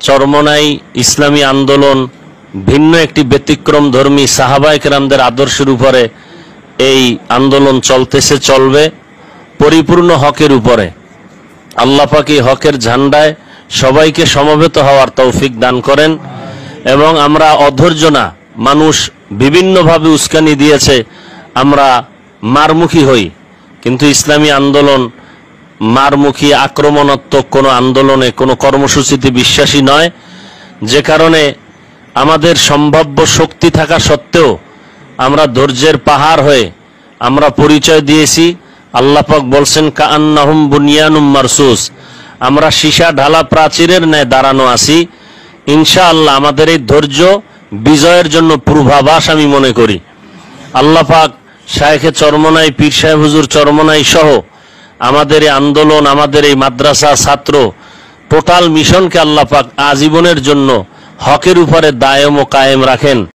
চরমনাই ইসলামী আন্দোলন ভিন্ন একটি ব্যতিক্রম ধর্মী সাহাবায়ে কেরামদের আদর্শের উপরে এই আন্দোলন চলতেছে, চলবে পরিপূর্ণ হকের উপরে। আল্লাহ পাক এই হকের ঝান্ডায় সবাইকে সমবেত হওয়ার তৌফিক দান করেন এবং আমরা অধৈর্য না, মানুষ বিভিন্নভাবে উস্কানি দিয়েছে, আমরা মারমুখী হই, কিন্তু ইসলামী আন্দোলন মারমুখী আক্রমণাত্মক কোনো আন্দোলনে কোনো কর্মসূচিতে বিশ্বাসী নয়, যে কারণে আমাদের সম্ভাব্য শক্তি থাকা সত্ত্বেও আমরা ধৈর্যের পাহাড় হয়ে আমরা পরিচয় দিয়েছি। আল্লাহ পাক বলছেন কাআন্নাহুম বুনিয়ানুম মারসুস, আমরা সীসা ঢালা প্রাচীরের ন্যায় দাঁড়ানো আছি। ইনশাআল্লাহ আমাদের এই ধৈর্য বিজয়ের জন্য পূর্বাভাস আমি মনে করি। আল্লাহ পাক শায়েখে চরমনাই, পীর সাহেব হুজুর চরমনাই সহ আমাদের এই আন্দোলন, আমাদের এই মাদ্রাসা ছাত্র টোটাল মিশনকে আল্লাহ পাক আজীবনের জন্য হকের উপরে দায়েম ও কায়েম রাখেন।